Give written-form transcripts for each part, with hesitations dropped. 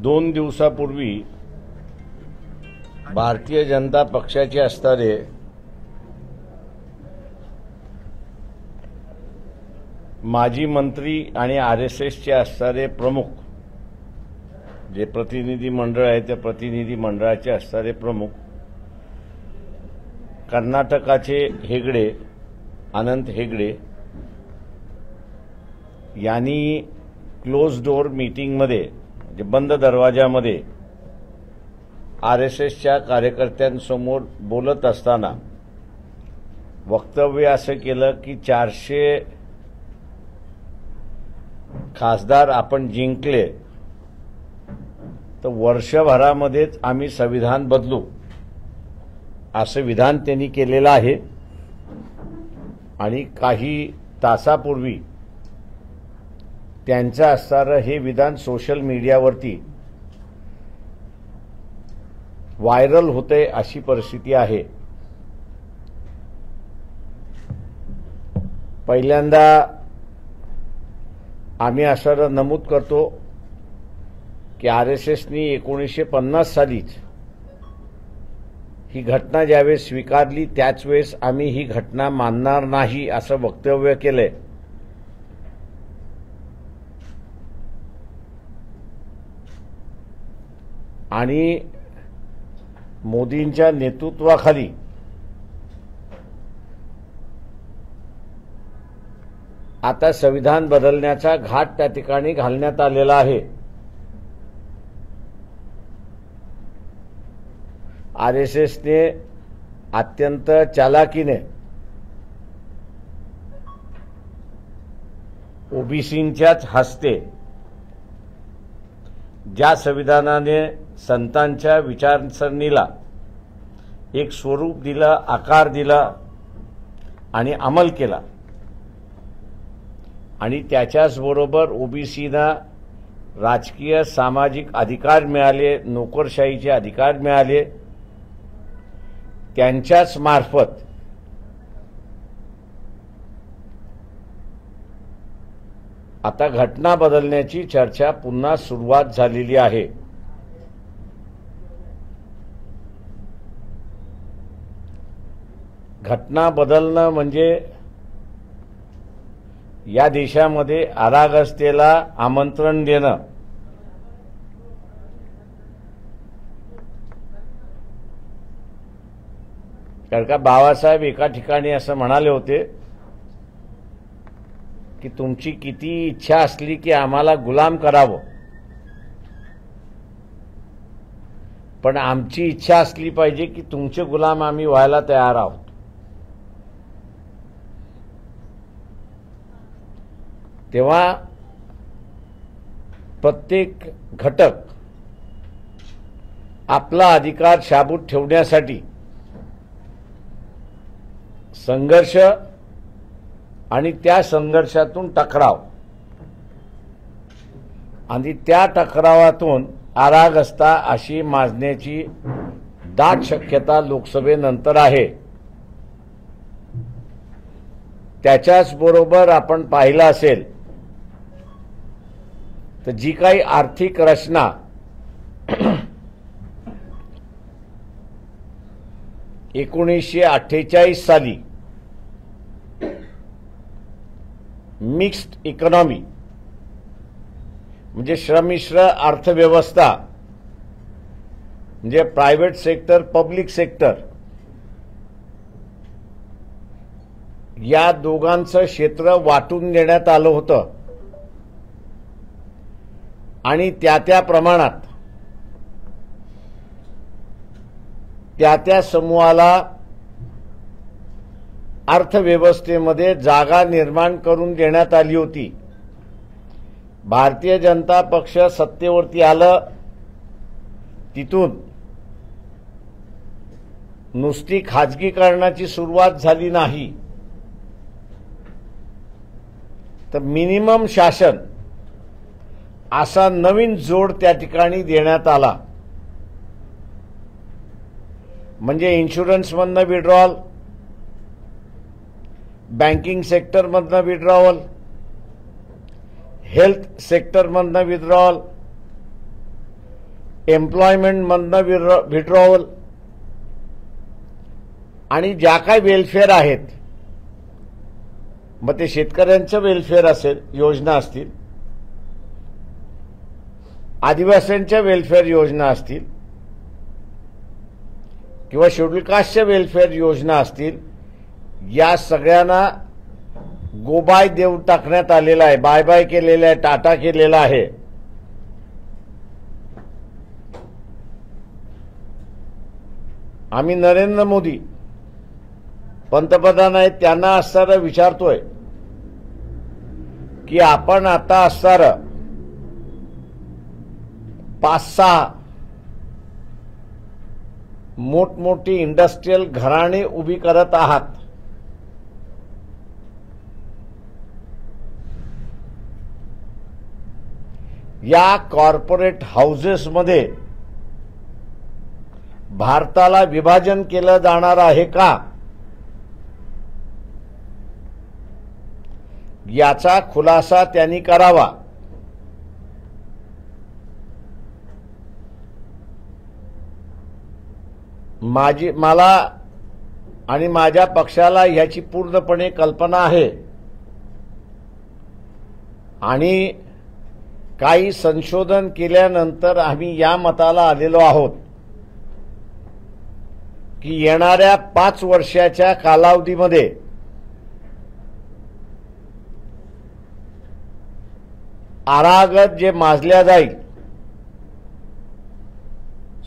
2 दिवसापूर्वी भारतीय जनता पक्षाचे असणारे माजी मंत्री आणि आरएसएसचे असणारे प्रमुख जे प्रतिनिधी मंडळ आहे त्या प्रतिनिधी मंडळाचे असणारे प्रमुख कर्नाटकाचे हेगडे अनंत हेगडे यांनी क्लोज डोअर मीटिंगमध्ये म्हणजे बंद दरवाजामध्ये आरएसएसच्या कार्यकर्त्यांसमोर बोलत असताना वक्तव्य असं केलं की 400 खासदार आपण जिंकले तर वर्षभरामध्येच आम्ही संविधान बदलू असं विधान त्यांनी केलेलं आहे। आणि काही तासापूर्वी त्यांचं असणारं हे विधान सोशल मीडियावरती व्हायरल होते अशी परिस्थिती आहे। पहिल्यांदा आम्ही असं नमूद करतो की आरएसएसनी 1950 सालीच ही घटना ज्यावेळेस स्वीकारली त्याच वेळेस आम्ही ही घटना मानणार नाही असं वक्तव्य केलंय। आणि मोदींच्या नेतृत्वाखाली आता संविधान बदलण्याचा घाट त्या ठिकाणी घालण्यात आलेला आहे। आरएसएसने अत्यंत चालाकीने ओबीसींच्याच हस्ते ज्या संविधानाने संतांच्या विचारसरणीला एक स्वरूप दिलं, आकार दिला आणि अंमल केला आणि त्याच्याच बरोबर ओबीसीना राजकीय सामाजिक अधिकार मिळाले, नोकरशाहीचे अधिकार मिळाले, त्यांच्याच मार्फत आता घटना बदलण्याची चर्चा पुन्हा सुरुवात झालेली आहे। घटना बदलणं म्हणजे या देशामध्ये अराजकतेला आमंत्रण देणं। कारण का बाबासाहेब एका ठिकाणी असं म्हणाले होते की तुमची किती इच्छा असली की आम्हाला गुलाम करावं, पण आमची इच्छा असली पाहिजे की तुमचे गुलाम आम्ही व्हायला तयार आहोत। तेव्हा प्रत्येक घटक आपला अधिकार शाबूत ठेवण्यासाठी संघर्ष आणि त्या संघर्षातून टकराव आणि त्या टकरावातून अराजकता अशी माजण्याची दाट शक्यता लोकसभेनंतर आहे। त्याच्याच बरोबर आपण पाहिलं असेल तर जी काही आर्थिक रचना (1948) साली मिक्स्ड इकॉनॉमी म्हणजे श्रमिश्र अर्थव्यवस्था म्हणजे प्रायव्हेट सेक्टर पब्लिक सेक्टर या दोघांचं क्षेत्र वाटून देण्यात आलं होतं आणि त्या प्रमाणात त्या समूहाला अर्थव्यवस्थेमध्ये जागा निर्माण करून देण्यात आली होती। भारतीय जनता पक्ष सत्तेवरती आलं, तिथून नुसती खाजगीकरणाची सुरुवात झाली नाही तर मिनिमम शासन असा नवीन जोड त्या ठिकाणी देण्यात आला। म्हणजे इन्शुरन्समधनं विड्रॉल, बँकिंग सेक्टरमधनं विड्रॉवल, हेल्थ सेक्टरमधनं विड्रॉवल, एम्प्लॉयमेंटमधनं विड्रॉवल आणि ज्या काही वेलफेअर आहेत, मग ते शेतकऱ्यांचं वेलफेअर असेल, योजना असतील, आदिवासींच्या वेलफेअर योजना असतील किंवा शेड्यूल कास्टच्या वेलफेअर योजना असतील, या सगळ्यांना गोबाय देऊन टाकण्यात आलेला आहे, बाय बाय केलेला आहे, टाटा केलेला आहे. आम्ही नरेंद्र मोदी पंतप्रधान आहेत त्यांना असणारं विचारतोय की आपण आता असणारं 5-6 मोठमोठी इंडस्ट्रियल घराणे उभी करत आहात. या कॉर्पोरेट हाऊसेसमध्ये भारताला विभाजन केलं जाणार आहे का, याचा खुलासा त्यांनी करावा. मला आणि माझ्या पक्षाला याची पूर्णपणे कल्पना आहे आणि काही संशोधन केल्यानंतर आम्ही या मताला आलेलो आहोत की येणाऱ्या 5 वर्षाच्या कालावधीमध्ये आरागत जे माजल्या जाईल,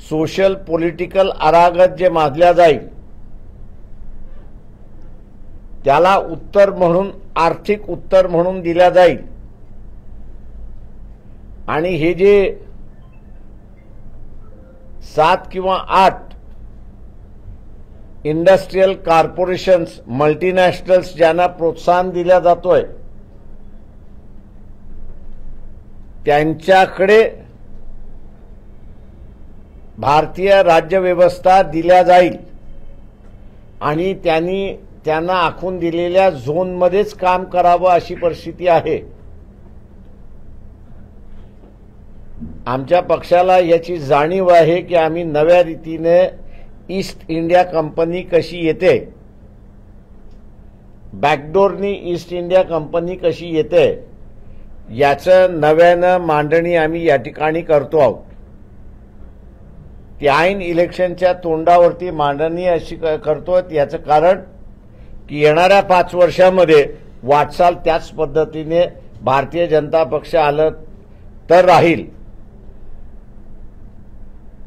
सोशल पॉलिटिकल आरागत जे माजल्या जाईल, त्याला उत्तर म्हणून, आर्थिक उत्तर म्हणून दिल्या जाईल. आणि हे जे 7 किंवा 8 इंडस्ट्रियल कॉर्पोरेशन्स, मल्टीनॅशनल्स ज्यांना प्रोत्साहन दिल्या जातोय, त्यांच्याकडे भारतीय राज्यव्यवस्था दिल्या जाईल आणि त्यांना आखून दिलेल्या झोनमध्येच काम करावं अशी परिस्थिती आहे. आमच्या पक्षाला याची जाणीव आहे की आम्ही नव्या रीतीने ईस्ट इंडिया कंपनी कशी येते, बॅकडोरनी ईस्ट इंडिया कंपनी कशी येते, याचं नव्यानं मांडणी आम्ही या ठिकाणी करतो आहोत. ती ऐन इलेक्शनच्या तोंडावरती मांडणी अशी करतो. याचं कारण की येणाऱ्या 5 वर्षामध्ये वाटचाल त्याच पद्धतीने भारतीय जनता पक्ष आलं तर राहील.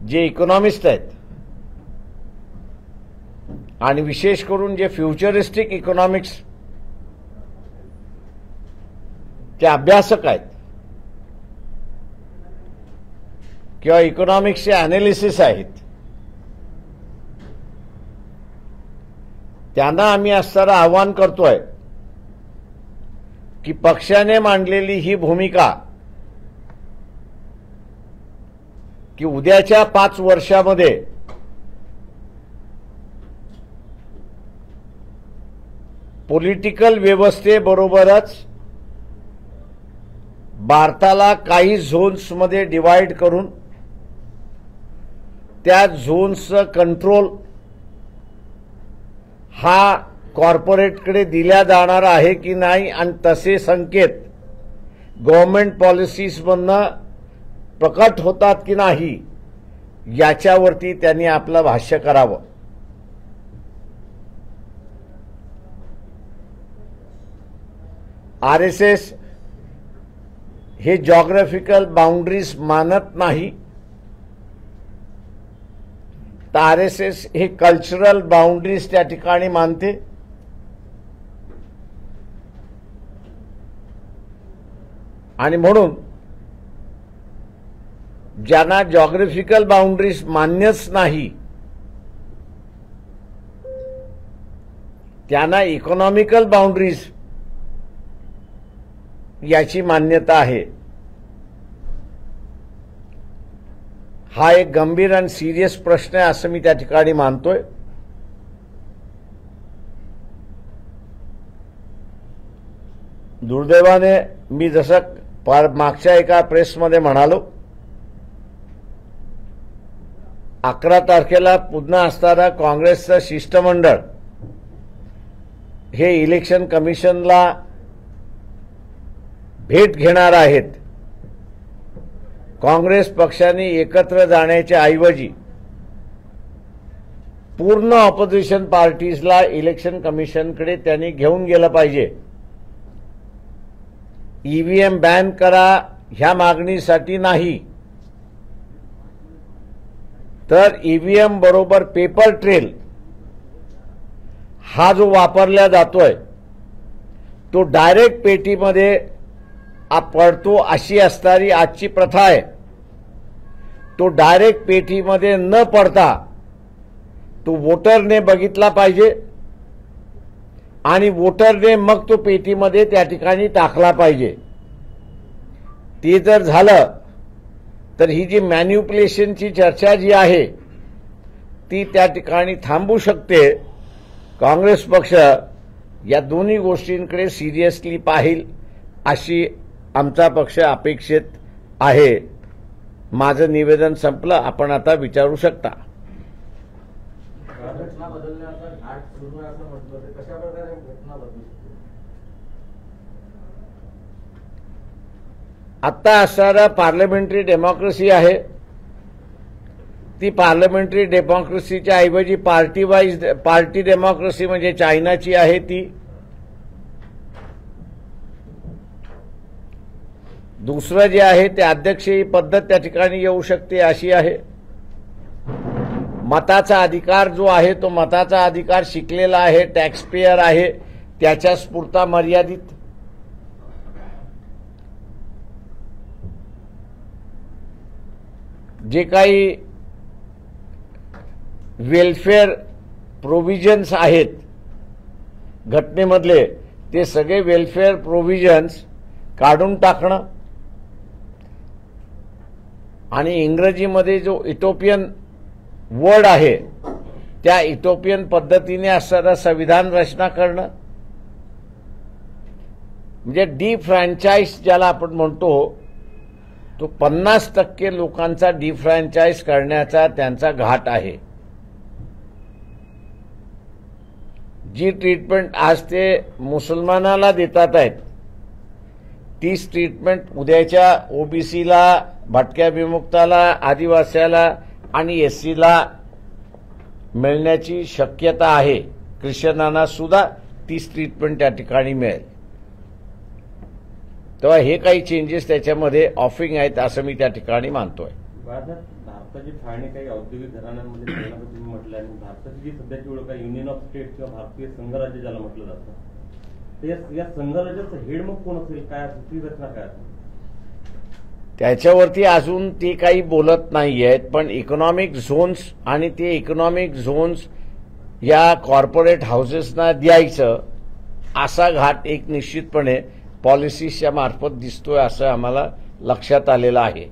जे इकॉनॉमिस्ट आहेत आणि विशेष करून जे फ्युचरिस्टिक इकॉनॉमिक्स ते अभ्यासक आहेत किंवा इकॉनॉमिक्सचे अनालिसिस आहेत, त्यांना आम्ही असणारं आव्हान करतोय की पक्षाने मांडलेली ही भूमिका की उद्याच्या 5 वर्षामध्ये पॉलिटिकल व्यवस्थेबरोबरच भारताला काही झोन्समध्ये डिवाइड करून त्या झोन्सचं कंट्रोल हा कॉर्पोरेटकडे दिला जाणार आहे की नाही आणि तसे संकेत गव्हर्नमेंट पॉलिसीजमधनं प्रकट होतात की नाही याच्यावरती त्यांनी आपलं भाष्य करावं. आरएसएस हे जॉग्राफिकल बाउंड्रीज मानत नाही, तर आरएसएस हे कल्चरल बाउंड्रीज त्या ठिकाणी मानते. आणि म्हणून ज्यांना जॉग्राफिकल बाउंड्रीज मान्यच नाही त्यांना इकॉनॉमिकल बाउंड्रीज याची मान्यता आहे. हा एक गंभीर आणि सिरियस प्रश्न आहे असं मी त्या ठिकाणी मानतोय. दुर्दैवाने मी जसं मागच्या एका प्रेसमध्ये म्हणालो 11 तारखेला पुन्हा असणारा काँग्रेसचं शिष्टमंडळ हे इलेक्शन कमिशनला भेट घेणार आहेत. काँग्रेस पक्षाने एकत्र जाण्याच्या ऐवजी पूर्ण ऑपोजिशन पार्टीजला इलेक्शन कमिशनकडे त्यांनी घेऊन गेलं पाहिजे. ईव्हीएम बॅन करा ह्या मागणीसाठी नाही, तर ईव्हीएम बरोबर पेपर ट्रेल हा जो वापरला जातोय तो डायरेक्ट पेटीमध्ये पडतो अशी असणारी आजची प्रथा आहे. तो डायरेक्ट पेटीमध्ये न पडता तो वोटरने बघितला पाहिजे आणि वोटरने मग तो पेटीमध्ये त्या ठिकाणी टाकला पाहिजे. ते जर झालं तर ही जी मॅन्युप्युलेशनची चर्चा जी आहे ती त्या ठिकाणी थांबू शकते. काँग्रेस पक्ष या दोन्ही गोष्टींकडे सिरियसली पाहिल अशी आमचा पक्ष अपेक्षित आहे. माझं निवेदन संपलं. आपण आता विचारू शकता. घटना बदलण्याचा घाट सुरू आहे असं म्हटलं तर कशा प्रकारे घटना बदलू शकते? आता असणारा पार्लमेंटरी डेमोक्रेसी आहे ती पार्लमेंटरी डेमोक्रेसीच्या ऐवजी पार्टी डेमोक्रेसी म्हणजे चायनाची आहे. ती दुसरं जे आहे ते अध्यक्षीय पद्धत त्या ठिकाणी येऊ शकते अशी आहे. मताचा अधिकार जो आहे तो मताचा अधिकार शिकलेला आहे, टॅक्स पेयर आहे, त्याच्याच पुरता मर्यादित. जे काही वेलफेअर प्रोव्हिजन्स आहेत घटनेमधले ते सगळे वेलफेअर प्रोव्हिजन्स काढून टाकणं आणि इंग्रजीमध्ये जो इटोपियन वर्ड आहे त्या इटोपियन पद्धतीने असणारं संविधान रचना करणं म्हणजे डिफ्रँचाइज ज्याला आपण म्हणतो तो 50% लोकांचा डिफ्रँचाइज करण्याचा त्यांचा घाट आहे. जी ट्रीटमेंट आज ते मुसलमानाला देतात आहेत तीच ट्रीटमेंट उद्याच्या ओबीसीला, भटक्या विमुक्ताला, आदिवासीला आणि एससीला मिळण्याची शक्यता आहे. ख्रिश्चनांना सुद्धा तीच ट्रीटमेंट त्या ठिकाणी मिळेल. तेव्हा हे काही चेंजेस त्याच्यामध्ये ऑफिंग आहेत असं मी त्या ठिकाणी मानतोय. भारताची फाळणी काही औद्योगिक घराण्यांमध्ये झाल्याचं तुम्ही म्हटलं आणि भारताची जी सध्याची ओळख आहे युनियन ऑफ स्टेट किंवा भारतीय संघराज्य ज्याला म्हटलं जातं, तर या संघराज्याचं हेड मग कोण असेल, काय ती रचना काय असेल? त्याच्यावरती अजून ते काही बोलत नाही आहेत. पण इकॉनॉमिक झोन्स आणि ते इकॉनॉमिक झोन्स या कॉर्पोरेट हाऊसेसना द्यायचं असा घाट एक निश्चितपणे पॉलिसीच्या मार्फत दिसतोय असं आम्हाला लक्षात आलेलं आहे.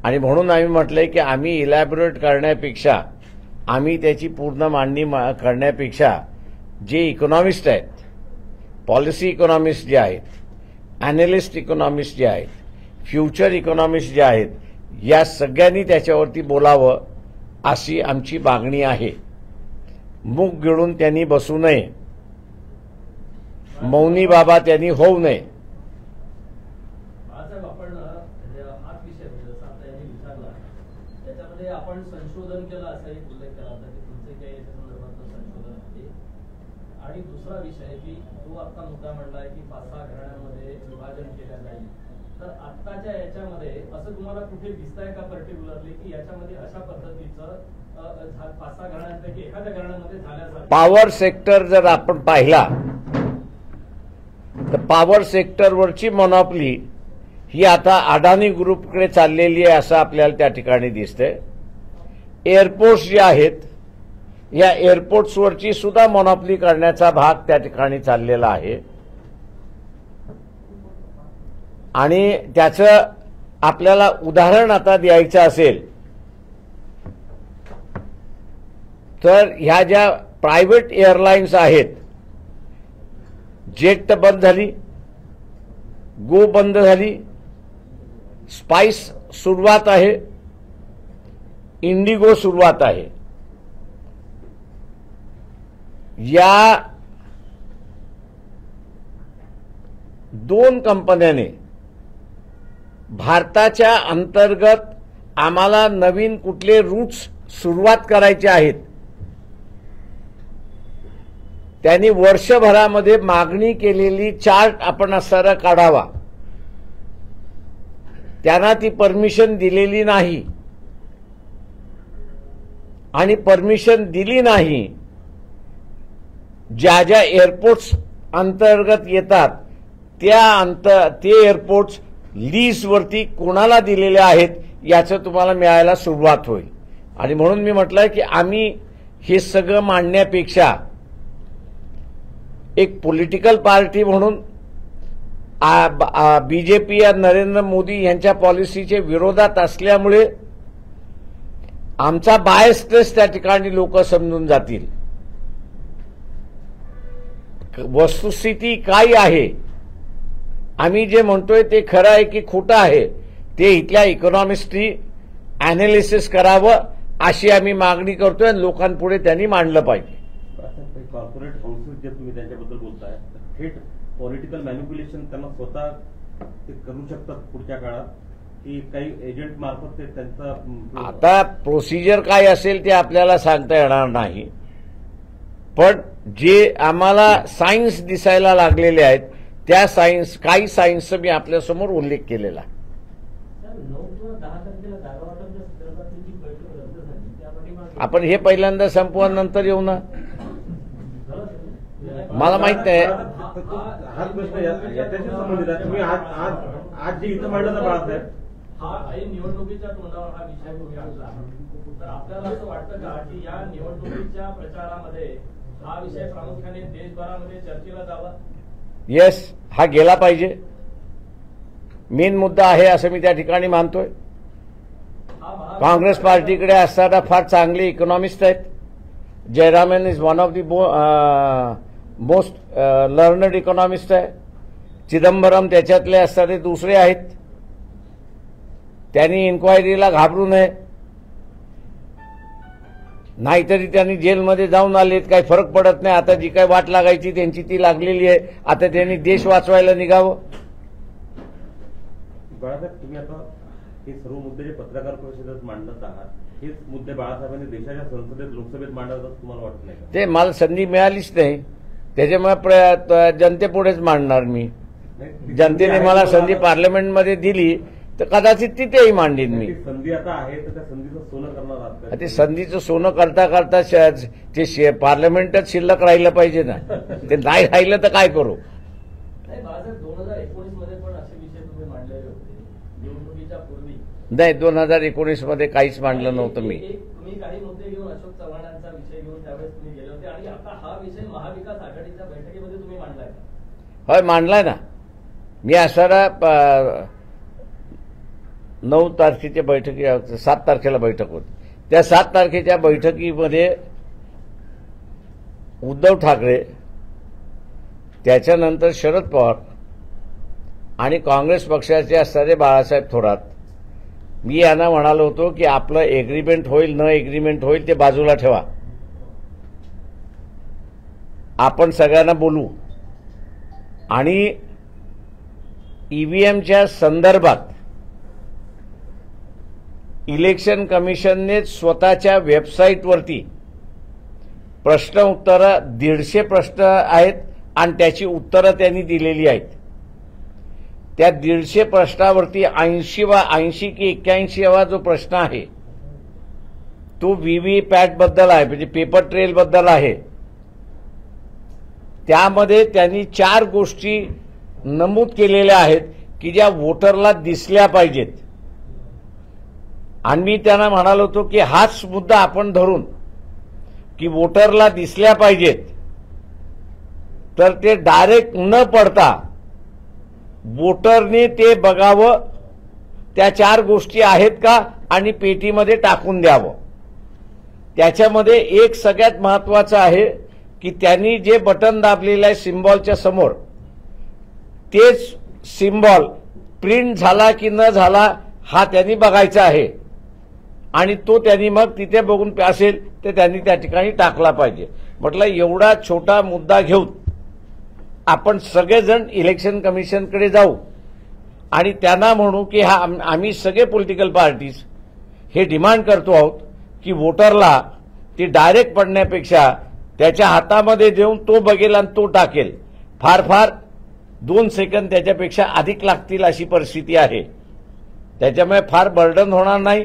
आणि म्हणून आम्ही म्हटलंय की आम्ही इलॅबोरेट करण्यापेक्षा, आम्ही त्याची पूर्ण मांडणी करण्यापेक्षा जे इकॉनॉमिस्ट आहेत, पॉलिसी इकॉनॉमिस्ट जे आहेत, अॅनालिस्ट इकॉनॉमिस्ट जे आहेत, फ्युचर इकॉनॉमिस्ट जे आहेत, या सगळ्यांनी त्याच्यावरती बोलावं अशी आमची मागणी आहे. मूग गिळून त्यांनी बसू नये, मौनी बाबा त्यांनी होऊ नये. त्याच्यामध्ये आपण संशोधन केलं असाही उल्लेख केला होता की तुमचे काही याच्या संदर्भातलं संशोधन आहे. आणि दुसरा विषय की तो आता मुद्दा म्हणलाय की 5-6 घराण्यांमध्ये विभाजन केलं जाईल, तर आत्ताच्या याच्यामध्ये असं तुम्हाला कुठे दिसतंय का पर्टिक्युलरली की याच्यामध्ये अशा पद्धतीचं 5-6 घराण्यांपैकी एखाद्या घराण्यामध्ये झाल्यासारखं? पॉवर सेक्टर जर आपण पाहिला तर पॉवर सेक्टरवरची मोनॉपली ही आता अडानी ग्रुपकडे चाललेली आहे असं आपल्याला त्या ठिकाणी दिसतंय. एअरपोर्ट्स जे आहेत या एअरपोर्ट्सवरची सुद्धा मोनॉपली करण्याचा भाग त्या ठिकाणी चाललेला आहे. आणि त्याचं आपल्याला उदाहरण आता द्यायचं असेल तर ह्या ज्या प्रायव्हेट एअरलाईन्स आहेत, जेट बंद झाली, गो बंद झाली, स्पाइस सुरुवात आहे, इंडिगो सुरुवात आहे. या 2 कंपन्याने भारताच्या अंतर्गत आम्हाला नवीन कुठले रूट्स सुरुवात करायचे आहेत, त्यांनी वर्षभरामध्ये मागणी केलेली चार्ट आपण असणारा काढावा. त्यांना ती परमिशन दिलेली नाही आणि परमिशन दिली नाही. ज्या ज्या एअरपोर्ट्स अंतर्गत येतात ते एअरपोर्ट्स लीजवरती कोणाला दिलेले आहेत याचं तुम्हाला मिळायला सुरुवात होईल. आणि म्हणून मी म्हटलं की आम्ही हे सगळं मांडण्यापेक्षा एक पॉलिटिकल पार्टी म्हणून बीजेपी या नरेंद्र मोदी यांच्या पॉलिसीचे विरोधात असल्यामुळे आमचा बायसनेस त्या ठिकाणी लोक समजून जातील. वस्तुस्थिती काय आहे, आम्ही जे म्हणतोय ते खरं आहे की खोटं आहे, ते इथल्या इकॉनॉमिस्टनी अॅनालिसिस करावं अशी आम्ही मागणी करतोय आणि लोकांपुढे त्यांनी मांडलं पाहिजे. कॉर्पोरेट हाऊसेस जे तुम्ही त्यांच्याबद्दल बोलताय, थेट पॉलिटिकल मॅनिप्युलेशन त्यांना स्वतः ते करू शकतात पुढच्या काळात, की काही एजंट मार्फत ते त्यांचा आता प्रोसिजर काय असेल ते आपल्याला सांगता येणार नाही, पण जे आम्हाला सायन्स दिसायला लागलेले आहेत त्या काही सायन्सचा मी आपल्यासमोर उल्लेख केलेला. 9 किंवा 10 तारखेला जागा वाटपच्या संदर्भातली जी बैठक रद्द झाली त्या पाठीमागे आपण हे पहिल्यांदा संपवानंतर येऊ ना. मला माहित नाही. हा प्रश्न याच्याशी संबंधित आहे. तुम्ही आज जे इथं मांडलं ना बाळासाहेब, हा निवडणुकीच्या तोंडावर हा विषय तुम्ही आणला, तर आपल्याला असं वाटतं का की या निवडणुकीच्या प्रचारामध्ये हा विषय प्रामुख्याने देशभरामध्ये चर्चेला जावा? येस, हा गेला पाहिजे. मेन मुद्दा आहे असं मी त्या ठिकाणी मानतोय. काँग्रेस पार्टीकडे असताना फार चांगले इकॉनॉमिस्ट आहेत. Jayaraman is one of the most learned economist आहे. चिदंबरम त्याच्यातले असणारे दुसरे आहेत. त्यांनी इन्क्वायरीला घाबरू नये, नाहीतरी त्यांनी जेलमध्ये जाऊन आलेत, काही फरक पडत नाही. आता जी काही वाट लागायची त्यांची ती लागलेली आहे. आता त्यांनी देश वाचवायला निघावं. बाळासाहेब, तुम्ही आता हे सर्व मुद्दे जे पत्रकार परिषदेत मांडत आहात, हेच मुद्दे बाळासाहेबांनी देशाच्या संसदेत लोकसभेत मांडत तुम्हाला वाटत नाही का? ते मला संधी मिळालीच नाही, त्याच्यामुळे जनतेपुढेच मांडणार मी. जनतेने मला संधी पार्लमेंटमध्ये दिली तर कदाचित तिथेही मांडीन मी. संधी आता आहे तर त्या संधीचं सोनं करणार आहात? ते संधीचं सोनं करता करता ते पार्लमेंटच शिल्लक राहिलं पाहिजे ना. ते नाही राहिलं तर काय करू? नाही, 2019 मध्ये पण असे विषय तुम्ही मांडलेले होते निवडणुकीच्या पूर्वी. नाही, 2019 मध्ये काहीच मांडलं नव्हतं मी. तुम्ही काही मुद्दे घेऊन अशोक चव्हाणांचा विषय घेऊन त्यावेळेस तुम्ही गेले होते आणि आता हा विषय महाविकास आघाडीच्या बैठकीमध्ये तुम्ही मांडलाय का? होय, मांडलाय ना. मी असणारा 9 तारखेच्या बैठकी 7 तारखेला बैठक होती. त्या 7 तारखेच्या बैठकीमध्ये उद्धव ठाकरे, त्याच्यानंतर शरद पवार आणि काँग्रेस पक्षाचे असणारे बाळासाहेब थोरात, मी यांना म्हणालो होतो की आपलं एग्रीमेंट होईल न एग्रीमेंट होईल ते बाजूला ठेवा, आपण सगळ्यांना बोलू आणि ईव्हीएमच्या संदर्भात इलेक्शन कमिशनने स्वतःच्या वेबसाईटवरती प्रश्न उत्तरं 150 प्रश्न आहेत आणि त्याची उत्तरं त्यांनी दिलेली आहेत. त्या 150 प्रश्नावरती 80 की 81वा जो प्रश्न आहे तो व्हीव्हीपॅट बद्दल आहे, म्हणजे पेपर ट्रेल बद्दल आहे. त्यामध्ये त्यांनी 4 गोष्टी नमूद केलेल्या आहेत की ज्या वोटरला दिसल्या पाहिजेत. आणि मी त्यांना म्हणालो होतो की हाच मुद्दा आपण धरून की वोटरला दिसल्या पाहिजेत, तर ते डायरेक्ट न पडता वोटरने ते बघावं, त्या 4 गोष्टी आहेत का आणि पेटीमध्ये टाकून द्यावं. त्याच्यामध्ये एक सगळ्यात महत्वाचं आहे की त्यांनी जे बटन दाबलेलं आहे सिम्बॉलच्या समोर, तेच सिम्बॉल प्रिंट झाला की न झाला हा त्यांनी बघायचा आहे. आणि तो त्यांनी मग तिथे बघून असेल तर त्यांनी त्या ठिकाणी टाकला पाहिजे. म्हटलं एवढा छोटा मुद्दा घेऊन आपण सगळेजण इलेक्शन कमिशनकडे जाऊ आणि त्यांना म्हणू की आम्ही सगळे पॉलिटिकल पार्टीज हे डिमांड करतो आहोत की वोटरला ती डायरेक्ट पडण्यापेक्षा त्याच्या हातामध्ये देऊन तो बघेल आणि तो टाकेल. फार फार 2 सेकंद त्याच्यापेक्षा अधिक लागतील अशी परिस्थिती आहे. त्याच्यामुळे फार बर्डन होणार नाही.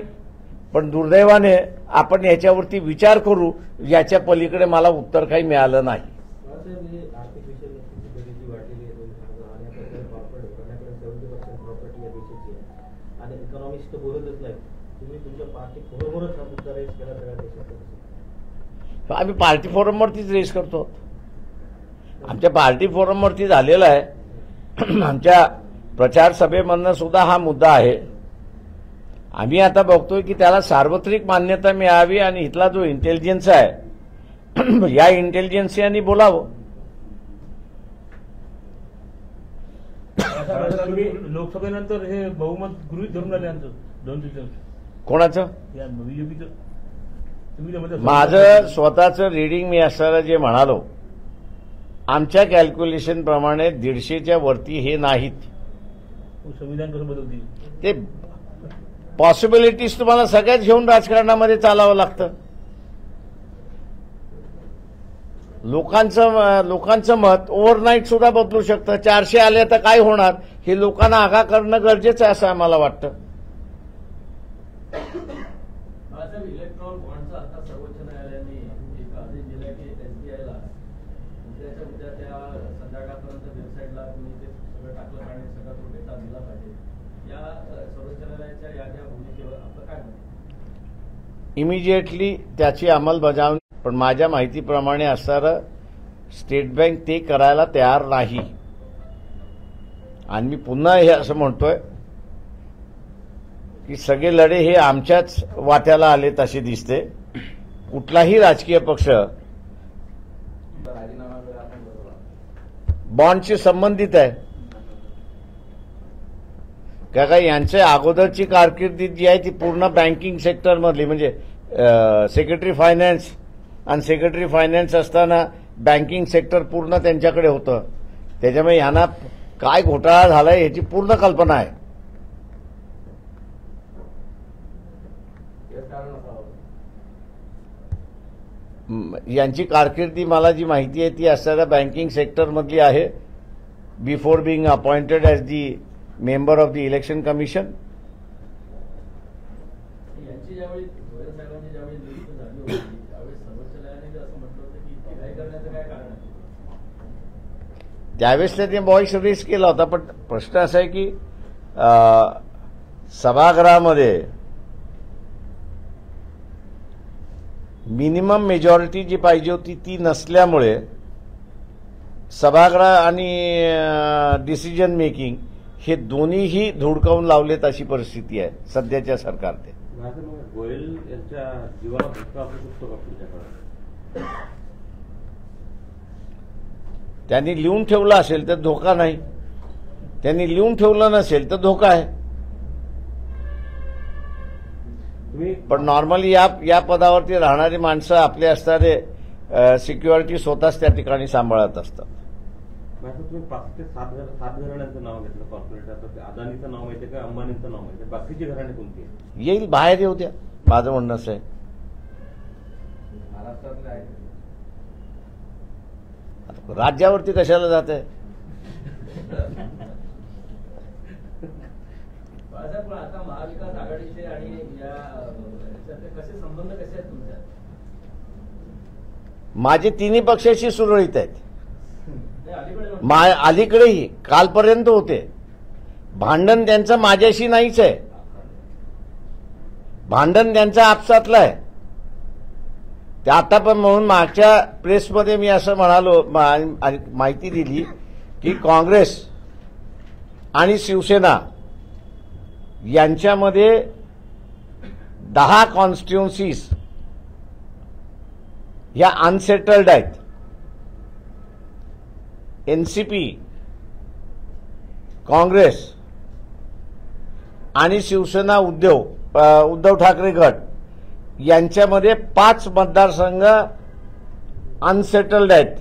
पण दुर्दैवाने आपण याच्यावरती विचार करू, याच्या पलीकडे मला उत्तर काही मिळालं नाही. आर्थिक विषयांची बेरीज वाढलेली आहे आणि करण्याकडे 70% प्रॉपर्टी या देशाची आहे आणि इकॉनॉमिस्ट तर बोलतच नाही. तुम्ही तुमच्या पार्टी फोरमवरच हा मुद्दा रेस केला सगळ्या देशात. आम्ही पार्टी फोरमवरतीच रेस करतो. आमच्या पार्टी फोरमवरती झालेला आहे. आमच्या प्रचार सभेमधनं सुद्धा हा मुद्दा आहे. आम्ही आता बघतोय की त्याला सार्वत्रिक मान्यता मिळावी आणि इथला जो इंटेलिजन्स आहे या इंटेलिजन्सियानी बोलावं. लोकसभेनंतर हे बहुमत गृहीत धरून आले आमचं 2-3 कोणाचं? या बीजेपीचं. माझं स्वतःचं रीडिंग मी असताना जे म्हणालो, आमच्या कॅल्क्युलेशन प्रमाणे 150च्या वरती हे नाहीत. संविधान कसं बदलतील ते पॉसिबिलिटीज तुम्हाला सगळ्याच घेऊन राजकारणामध्ये चालावं लागतं. लोकांचं मत ओव्हरनाईट सुद्धा बदलू शकतं. 400 आले तर काय होणार हे लोकांना आगाह करणं गरजेचं आहे असं आम्हाला वाटतं. इलेक्ट्रॉन बॉन्डचा आता सर्वोच्च न्यायालयाने एक आदेश दिला की SBIला उद्या त्या संध्याकाळपर्यंत वेबसाईटला तुम्ही ते सगळं टाकलं आणि सगळा तो डेटा दिला पाहिजे. या सर्वोच्च न्यायालयाच्या या भूमिकेवर आपलं काय म्हणणं? इमिजिएटली त्याची अंमलबजावणी, पण माझ्या माहितीप्रमाणे असणारं स्टेट बँक ते करायला तयार नाही. आणि मी पुन्हा हे असं म्हणतोय की सगळे लढे हे आमच्याच वाट्याला आलेत असे दिसते. कुठलाही राजकीय पक्ष बॉन्डशी संबंधित आहे का यांच्या अगोदरची कारकिर्दी जी आहे ती पूर्ण बँकिंग सेक्टरमधली, म्हणजे सेक्रेटरी फायनान्स आणि सेक्रेटरी फायनान्स असताना बँकिंग सेक्टर पूर्ण त्यांच्याकडे होतं. त्याच्यामुळे यांना काय घोटाळा झालाय याची पूर्ण कल्पना आहे. यांची कारकिर्दी मला जी माहिती आहे ती असणाऱ्या बँकिंग सेक्टरमधली आहे. Before being appointed as the member of the election commission. यांची ज्यावेळी गोयल साहेबांची ज्यावेळी नियुक्ती झाली होती त्यावेळी सर्वोच्च न्यायालयाने असं म्हटलं होतं की इतकी घाई करण्याचं काय कारण आहे? त्यावेळेस त्यांनी व्हॉइस रेस केला होता. पण प्रश्न असा आहे की सभागृहामध्ये मिनिमम मेजॉरिटी जी पाहिजे होती ती नसल्यामुळे सभागृह आणि डिसिजन मेकिंग हे दोन्हीही धुडकावून लावलेत अशी परिस्थिती आहे सध्याच्या सरकारने. गोयल यांच्या जीवाला धोका असू शकतो का पुढच्या काळात? त्यांनी लिहून ठेवलं असेल तर धोका नाही. त्यांनी लिहून ठेवलं नसेल तर धोका आहे. पण नॉर्मली या पदावरती राहणारी माणसं आपले असणारे सिक्युरिटी स्वतःच त्या ठिकाणी सांभाळत असतात. तुम्ही 5 ते 7 घराण्यांचं नाव घेतलं कॉर्पोरेट. आता अदानीचं नाव माहिती का, अंबानीचं नाव माहिती, बाकीची घराणे कोणती आहे? येईल, बाहेर येऊ द्या. माझं म्हणणं असं आहे. महाराष्ट्रातले आहे राज्यावरती कशाला जात आहे? बाळासाहेब, पण आता महाविकास आघाडीचे आणि या याच्यातले कसे संबंध कसे आहेत तुमच्या? माझे तिन्ही पक्षाशी सुरळीत आहेत. अलीकडे अलीकडेही कालपर्यंत होते. भांडण त्यांचं माझ्याशी नाहीच आहे. भांडण त्यांचं आपसातलं आहे. ते आता पण म्हणून मागच्या प्रेसमध्ये मी असं म्हणालो, माहिती दिली की काँग्रेस आणि शिवसेना यांच्यामध्ये 10 कॉन्स्टिट्युन्सीज ह्या अनसेटल्ड आहेत. एनसीपी, काँग्रेस आणि शिवसेना उद्धव ठाकरे गट यांच्यामध्ये 5 मतदारसंघ अनसेटल्ड आहेत.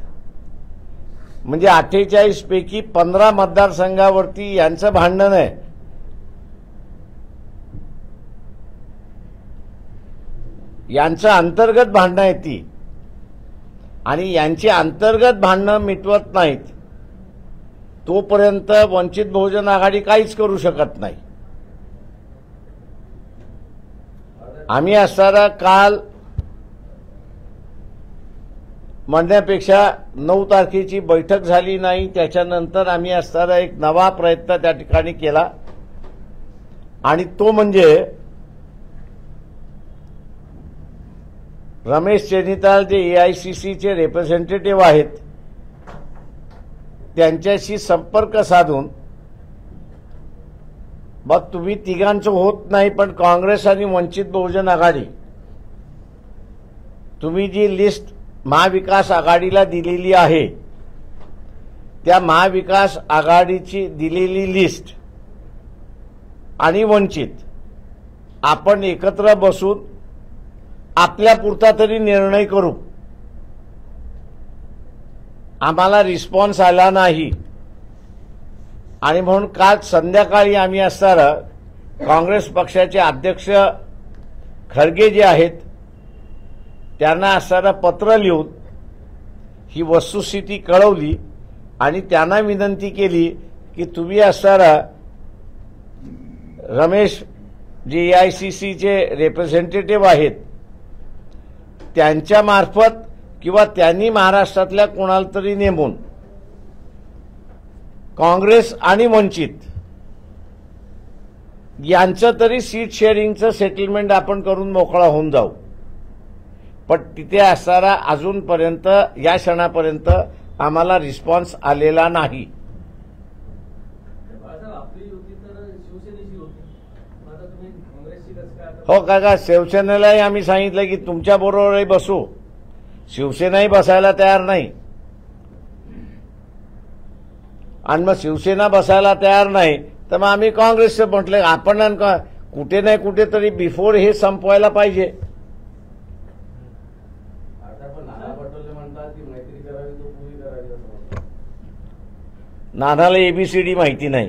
म्हणजे 48 पैकी 15 मतदारसंघावरती यांचं भांडण आहे. यांचं अंतर्गत भांडणं आहेत ती, आणि यांची अंतर्गत भांडणं मिटवत नाहीत तोपर्यंत वंचित बहुजन आघाडी काहीच करू शकत नाही. आम्ही असताना काल म्हणण्यापेक्षा 9 तारखेची बैठक झाली नाही, त्याच्यानंतर आम्ही असताना एक नवा प्रयत्न त्या ठिकाणी केला, आणि तो म्हणजे रमेश चेनिताल जे एआयसीसीचे रिप्रेझेंटेटिव्ह आहेत त्यांच्याशी संपर्क साधून, मग तुम्ही तिघांचं होत नाही पण काँग्रेस आणि वंचित बहुजन आघाडी, तुम्ही जी लिस्ट महाविकास आघाडीला दिलेली आहे त्या महाविकास आघाडीची दिलेली लिस्ट आणि वंचित आपण एकत्र बसून आपल्यापुरता तरी निर्णय करू. आम्हाला रिस्पॉन्स आला नाही, आणि म्हणून काल संध्याकाळी आम्ही असताना काँग्रेस पक्षाचे अध्यक्ष खरगे जे आहेत त्यांना असताना पत्र लिहून ही वस्तुस्थिती कळवली, आणि त्यांना विनंती केली की तुम्ही असताना रमेश जे एआयसीसीचे रिप्रेझेंटेटिव्ह आहेत त्यांच्यामार्फत किंवा त्यांनी महाराष्ट्रातल्या कोणाला तरी नेमून काँग्रेस आणि वंचित यांचं तरी सीट शेअरिंगचं सेटलमेंट आपण करून मोकळा होऊन जाऊ. पण तिथे असणारा अजूनपर्यंत या क्षणापर्यंत आम्हाला रिस्पॉन्स आलेला नाही. आपली युती तर शिवसेनेची होती, आता तुम्ही काँग्रेसची कसं काय? हो काका, शिवसेनेलाही आम्ही सांगितलं की तुमच्या बरोबरही बसू, शिवसेनाही बसायला तयार नाही, आणि मग शिवसेना बसायला तयार नाही तर मग आम्ही काँग्रेसचं म्हटलं आपण कुठे नाही कुठेतरी बिफोर हे संपवायला पाहिजे. नानाला एबीसीडी माहिती नाही.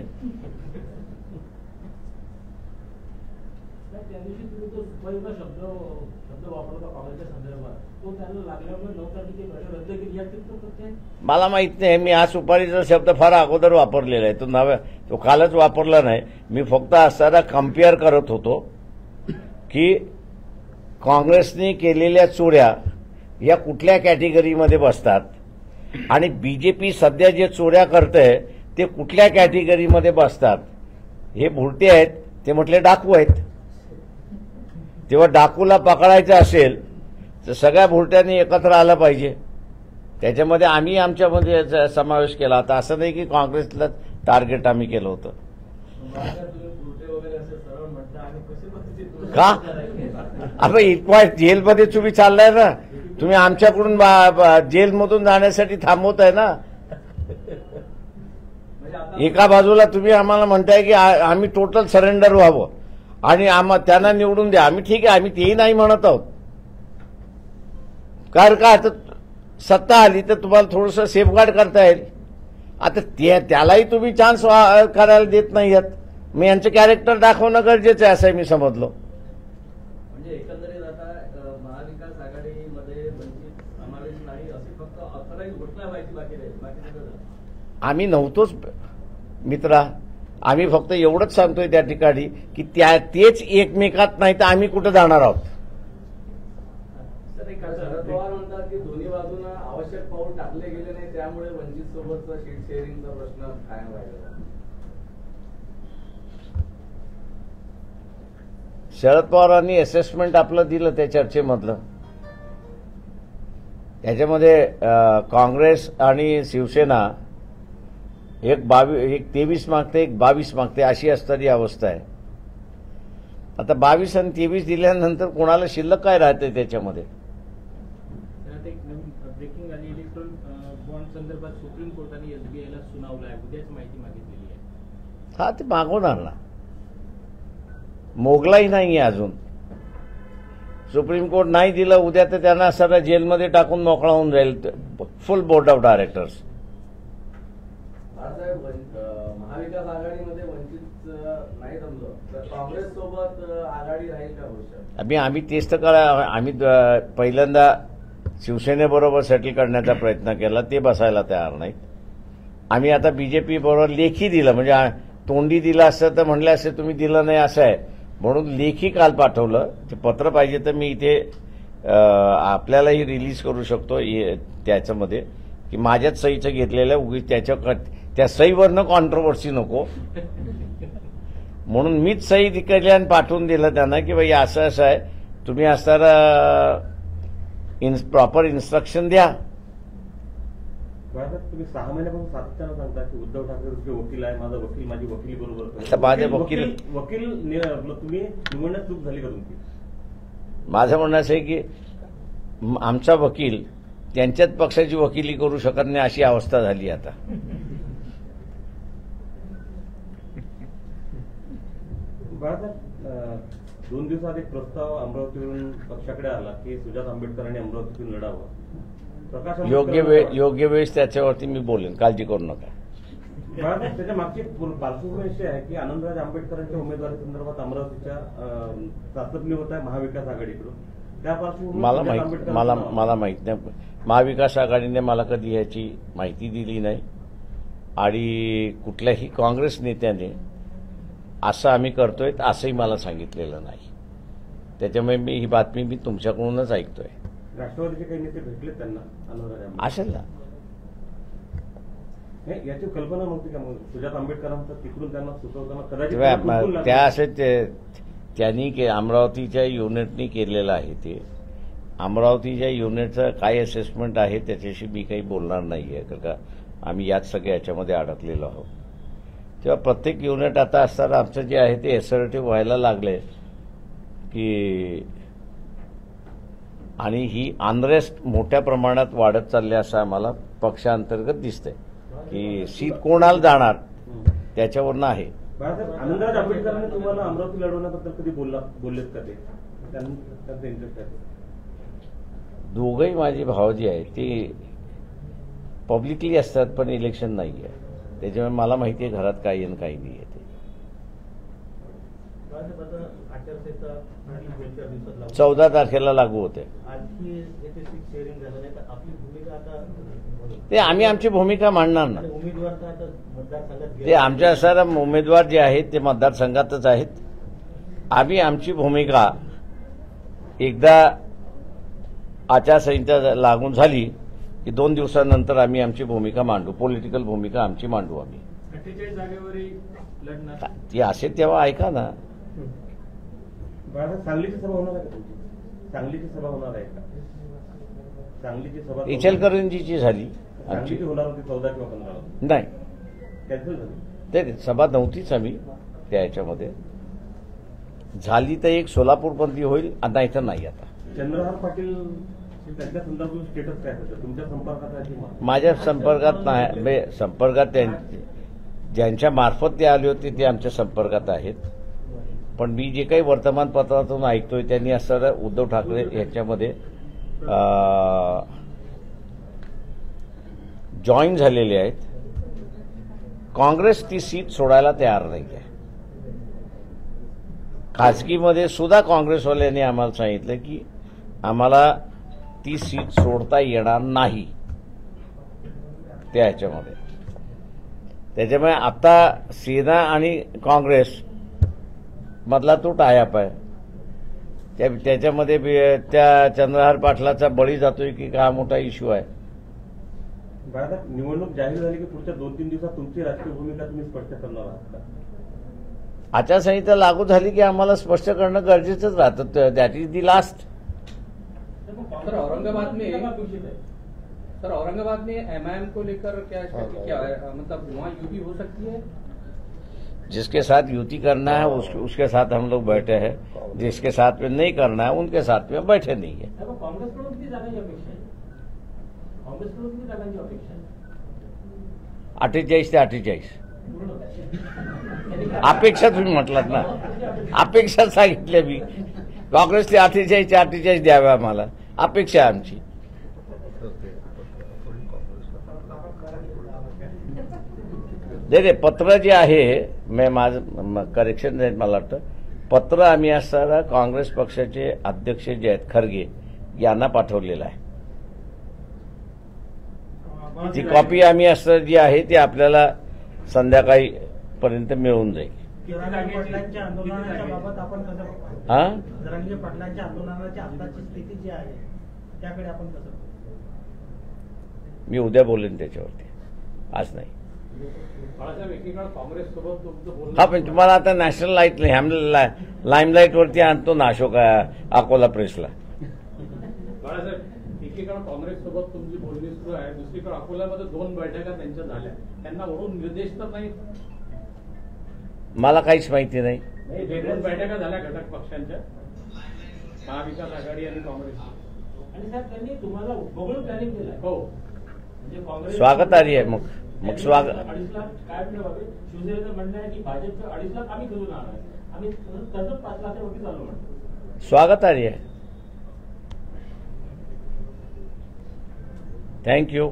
त्या दिवशी तुम्ही तो सुपारीचा शब्द वापरला काँग्रेसच्या संदर्भात, तो त्यांना लागल्यामुळे 9 तारखेची बैठक रद्द केली. यात कितपत सत्य आहे? मला माहित नाही. मी हा सुपारीचा शब्द फार अगोदर वापरलेला आहे, तो कालच वापरला नाही. मी फक्त असताना कम्पेअर करत होतो की काँग्रेसने केलेल्या चोऱ्या या कुठल्या कॅटेगरीमध्ये बसतात, आणि बीजेपी सध्या जे चोऱ्या करते ते कुठल्या कॅटेगरीमध्ये बसतात. हे भुरटे आहेत, ते म्हटले डाकू आहेत. तेव्हा डाकूला पकडायचं असेल तर सगळ्या भुरट्यांनी एकत्र आलं पाहिजे. त्याच्यामध्ये आम्ही आमच्यामध्ये समावेश केला होता. असं नाही की काँग्रेसला टार्गेट आम्ही केलं होतं. का आपण इतका जेलमध्ये तुम्ही चाललाय ना, तुम्ही आमच्याकडून जेलमधून जाण्यासाठी थांबवताय ना. एका बाजूला तुम्ही आम्हाला म्हणताय की आम्ही टोटल सरेंडर व्हावं आणि त्यांना निवडून द्या. आम्ही ठीक आहे, आम्ही तेही नाही म्हणत आहोत. कारण का आता सत्ता आली तर तुम्हाला थोडंसं सेफगार्ड करता येईल. आता त्यालाही तुम्ही चान्स करायला देत नाही आहात. मग यांचं कॅरेक्टर दाखवणं गरजेचं आहे असं मी समजलो. म्हणजे एकंदरीत आता महाविकास आघाडीमध्ये वंचित समावेश नाही, असे फक्त ऑथराईज घोषणा व्हायची बाकी राहील, बाकी सगळं झालं. आम्ही नव्हतोच मित्रा. आम्ही फक्त एवढंच सांगतोय त्या ठिकाणी की तेच एकमेकात नाही तर आम्ही कुठं जाणार आहोत. शरद पवार म्हणतात की दोन्ही बाजूंना आवश्यक पाऊल टाकले गेले नाही, त्यामुळे वंचित सोबतचा सीट शेअरिंगचा प्रश्न कायम राहिला. शरद पवारांनी असेसमेंट आपलं दिलं त्या चर्चेमधलं. त्याच्यामध्ये काँग्रेस आणि शिवसेना एक 23 मागते, एक 22 मागते, अशी असणारी अवस्था आहे. आता 22 आणि 23 दिल्यानंतर कोणाला शिल्लक काय राहते त्याच्यामध्ये. त्यात एक नवीन ब्रेकिंग आली. इलेक्ट्रॉन बॉन्ड संदर्भात सुप्रीम कोर्टाने एसबीआयला सुनावलं आहे. उद्याच माहिती मागितलेली आहे. हा, ते मागवणार ना. मोगलाही नाहीये अजून. सुप्रीम कोर्ट नाही दिलं, उद्या तर त्यांना सगळं जेलमध्ये टाकून मोकळा होऊन जाईल full board of directors. Balasaheb, Mahavikas आघाडीमध्ये वंचित नाही जमलं तर काँग्रेस सोबत आघाडी राहील का भविष्यात? आम्ही तेच तर आम्ही पहिल्यांदा शिवसेनेबरोबर सेटल करण्याचा प्रयत्न केला, ते बसायला तयार नाहीत. आम्ही आता बीजेपी बरोबर लेखी दिलं, म्हणजे तोंडी दिलं असतं तर म्हणलं असतं तुम्ही दिलं नाही असं आहे, म्हणून लेखी काल पाठवलं. ते पत्र पाहिजे तर मी इथे आपल्यालाही रिलीज करू शकतो त्याच्यामध्ये, की माझ्याच सहीचं घेतलेलं उगीच त्या सहीवरनं कॉन्ट्रोवर्सी नको म्हणून मीच सही केली आणि पाठवून दिलं त्यांना की भाई असं असं आहे, तुम्ही असं प्रॉपर इन्स्ट्रक्शन द्या. तुम्ही 6 महिन्यापासून सातत्यानं सांगता की उद्धव ठाकरे तुमचे वकील आहे, माझा वकील माझी वकिली बरोबर आता माझे वकील तुम्ही निवडण्यात चूक झाली का तुमची? माझं म्हणणं असं आहे की आमचा वकील त्यांच्याच पक्षाची वकिली करू शकत नाही अशी अवस्था झाली आता. बाळासाहेब, 2 दिवसात एक प्रस्ताव अमरावतीवरून पक्षाकडे आला की सुजात आंबेडकरांनी अमरावतीतून लढावं. प्रकाश योग्य वेळेस त्याच्यावरती मी बोलेन, काळजी करू नका. बाळासाहेब, त्याच्या मागची पार्श्वभूमी अशी आहे की आनंदराज आंबेडकरांच्या उमेदवारी संदर्भात अमरावतीच्या चाचपणी होत आहे महाविकास आघाडीकडून. त्या पार्श्वभूमीवर मला माहित नाही, महाविकास आघाडीने मला कधी याची माहिती दिली नाही आणि कुठल्याही काँग्रेस नेत्याने असं आम्ही करतोय असंही मला सांगितलेलं नाही. त्याच्यामुळे ही बातमी मी तुमच्याकडूनच ऐकतोय. राष्ट्रवादीचे काही नेते भेटले त्यांना आनंदराज असेल ना, नाही याची कल्पना नव्हती का? सुजात आंबेडकरांचं तिकडून त्यांना सुचवताना कदाचित त्या असे त्यांनी अमरावतीच्या युनिटनी केलेलं आहे. ते अमरावतीच्या युनिटचं काय असेसमेंट आहे त्याच्याशी मी काही बोलणार नाहीये, कारण का आम्ही याच सगळ्या याच्यामध्ये अडकलेलो आहोत. तेव्हा प्रत्येक युनिट आता असताना आमचं जे आहे ते एसर्टिव्ह व्हायला लागले की, आणि ही अनरेस्ट मोठ्या प्रमाणात वाढत चालली असं आम्हाला पक्षांतर्गत दिसतंय की सीट कोणाला जाणार त्याच्यावरनं आहे. आनंदराज आंबेडकरांनी तुम्हाला अमरावती लढवण्याबद्दल कधी बोललेत का? ते त्यांचा इंटरेस्ट आहे? दोघंही माझे भाव जे आहेत ते पब्लिकली असतात, पण इलेक्शन नाही आहे. त्याच्यामुळे मला माहिती आहे घरात काही आणि काही नाही आहे. ते 14 तारखेला लागू होते. ते आम्ही आमची भूमिका मांडणार ना. ते आमच्या सर उमेदवार जे आहेत ते मतदारसंघातच आहेत. आम्ही आमची भूमिका एकदा आचारसंहिता लागून झाली की 2 दिवसानंतर आम्ही आमची भूमिका मांडू, पॉलिटिकल भूमिका आमची मांडू आम्ही. 48 जागेवरही लढणार ती असेल तेव्हा ऐका ना. सांगलीची सभा होणार आहे का तुमची? सांगलीची सभा होणार आहे का? सांगलीची सभा इचलकरंजीची झाली आमची होणार होती 14 किंवा 15 नाही, कॅन्सल झाली. ते सभा नव्हतीच. आम्ही त्या याच्यामध्ये झाली तर एक सोलापूरमध्ये होईल, नाही तर नाही. आता चंद्रहार पाटील त्यांच्या संदर्भात स्टेटस काय होतं? तुमच्या संपर्कात आहे? माझ्या संपर्कात नाही. संपर्कात ज्यांच्या मार्फत ते आले होते ते आमच्या संपर्कात आहेत. पण मी जे काही वर्तमानपत्रातून ऐकतोय त्यांनी असं उद्धव ठाकरे यांच्यामध्ये जॉईन झालेले आहेत. काँग्रेस ती सीट सोडायला तयार नाही आहे. खासगीमध्ये सुद्धा काँग्रेसवाल्यांनी आम्हाला सांगितलं की आम्हाला ती सीट सोडता येणार नाही त्या ह्याच्यामध्ये. त्याच्यामुळे आता सेना आणि काँग्रेस मधला तो टायअप आहे. त्याच्यामध्ये त्या चंद्रहार पाटलाचा बळी जातोय की हा मोठा इश्यू आहे. निवडणूक जाहीर झाली की पुढच्या 2-3 दिवसात तुमची राजकीय भूमिका तुम्ही स्पष्ट करणार आहात का? आचारसंहिता लागू झाली की आम्हाला स्पष्ट करणं गरजेचंच राहतं. That is the last. Sir Aurangabad में एमआईएम को लेकर क्या है, मतलब वहाँ यूती हो सकती है? जिसके साथ युति करना है उसके साथ हम लोग बैठे हैं, जिसके साथ में नहीं करना है उनके साथ में बैठे नहीं है. काँग्रेसकडून किती जागांची अपेक्षा आहे? काँग्रेसकडून किती जागांची अपेक्षा आहे? 48 ते 48 अपेक्षा तुम्ही म्हटलात ना, अपेक्षा सांगितल्या मी. काँग्रेसने 48 द्याव्या आम्हाला, अपेक्षा आहे आमची. नाही, पत्र जे आहे, मी माझं करेक्शन आहे, मला वाटतं पत्र आम्ही असताना काँग्रेस पक्षाचे अध्यक्ष जे आहेत खरगे यांना पाठवलेलं आहे. ती कॉपी आम्ही असं जी आहे ती आपल्याला संध्याकाळी पर्यंत मिळून जाईल. जरांगे पाटलांच्या आंदोलनाच्या बाबत आपण कसं बघता? हा, जरांगे पाटलांच्या आंदोलनाची आताची स्थिती जी आहे त्याकडे आपण कसं बघता? मी उद्या बोलेन त्याच्यावरती, आज नाही. बाळासाहेब, एकीकडे काँग्रेस सोबत तुमचं बोलणं, हा, पण तुम्हाला आता नॅशनल लाईमलाईट वरती आणतो ना अशोक अकोला प्रेसला. बाळासाहेब, एकीकडे काँग्रेस सोबत तुमची बोलणी सुरू आहे, दुसरीकडे अकोल्यामध्ये 2 बैठका त्यांच्या झाल्या, त्यांना वरून निर्देश तर नाही. मला काहीच माहिती नाही. 2 बैठका झाल्या घटक पक्षांच्या, महाविकास आघाडी आणि काँग्रेस. आणि साहेब त्यांनी तुम्हाला बघून प्लॅनिंग केलंय. हो, म्हणजे काँग्रेस स्वागतार्ह आहे. मग स्वागत. 2.5 लाख काय मिळवावे? शिवसेनेचं म्हणणं आहे की भाजपचं 2.5 लाख आम्ही करून आणणार, आम्ही तसंच 5 लाखावरती चालू म्हणतो. स्वागतार्ह आहे. थँक्यू.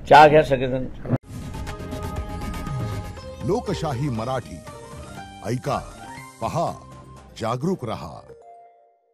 चहा घ्या सगळेजण. लोकशाही मराठी ऐका, पहा, जागरूक रहा.